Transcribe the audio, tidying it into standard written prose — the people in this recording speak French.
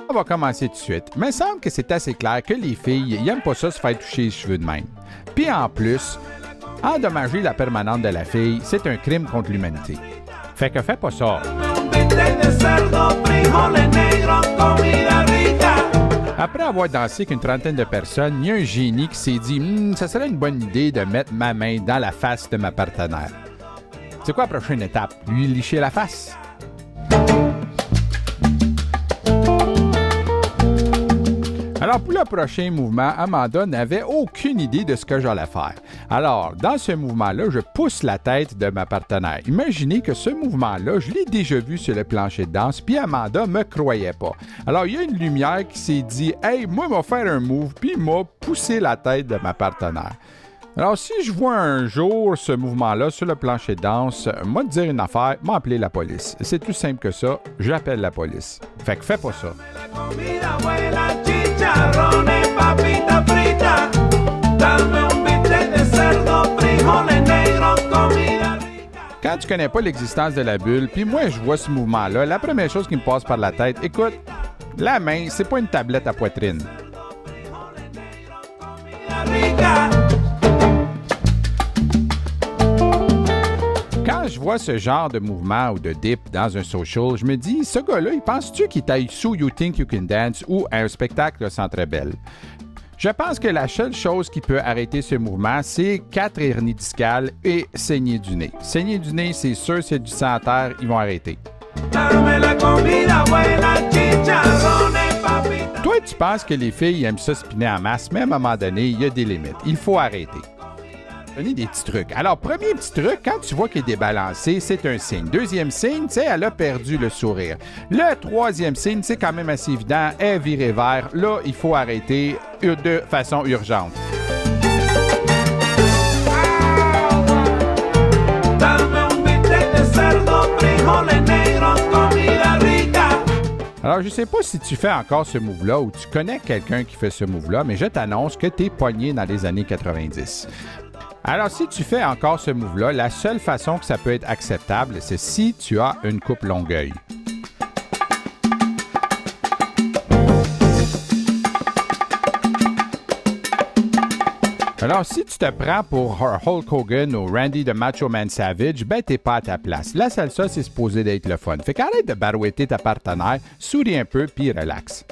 On va commencer tout de suite. Il me semble que c'est assez clair que les filles n'aiment pas ça se faire toucher les cheveux de même. Puis en plus, endommager la permanente de la fille, c'est un crime contre l'humanité. Fait que fais pas ça. Après avoir dansé avec une trentaine de personnes, il y a un génie qui s'est dit « ça serait une bonne idée de mettre ma main dans la face de ma partenaire. » C'est quoi la prochaine étape? Lui licher la face? Alors, pour le prochain mouvement, Amanda n'avait aucune idée de ce que j'allais faire. Alors, dans ce mouvement-là, je pousse la tête de ma partenaire. Imaginez que ce mouvement-là, je l'ai déjà vu sur le plancher de danse, puis Amanda me croyait pas. Alors, il y a une lumière qui s'est dit « Hey, moi, m'a faire un move », puis il m'a poussé la tête de ma partenaire. Alors, si je vois un jour ce mouvement-là sur le plancher de danse, moi te dire une affaire, m'appeler la police. C'est tout simple que ça, j'appelle la police. Fait que fais pas ça. Quand tu connais pas l'existence de la bulle, puis moi je vois ce mouvement-là, la première chose qui me passe par la tête, écoute, la main, c'est pas une tablette à poitrine. Quand je vois ce genre de mouvement ou de dip dans un social, je me dis, ce gars-là, il pense-tu qu'il taille sous You Think You Can Dance ou à un spectacle au Centre Bell? Je pense que la seule chose qui peut arrêter ce mouvement, c'est 4 hernies discales et saigner du nez. Saigner du nez, c'est sûr, c'est du sang à terre, ils vont arrêter. Toi, tu penses que les filles aiment ça spinner en masse, mais à un moment donné, il y a des limites. Il faut arrêter. Donner des petits trucs. Alors, premier petit truc, quand tu vois qu'il est débalancé, c'est un signe. Deuxième signe, tu sais, elle a perdu le sourire. Le troisième signe, c'est quand même assez évident, elle est virée vert. Là, il faut arrêter de façon urgente. Alors, je ne sais pas si tu fais encore ce move-là ou tu connais quelqu'un qui fait ce move-là, mais je t'annonce que tu es pogné dans les années 90. Alors, si tu fais encore ce move-là, la seule façon que ça peut être acceptable, c'est si tu as une coupe longueuil. Alors, si tu te prends pour Hulk Hogan ou Randy de Macho Man Savage, ben t'es pas à ta place. La salsa, c'est supposé d'être le fun. Fait qu'arrête de barouetter ta partenaire, souris un peu, puis relax.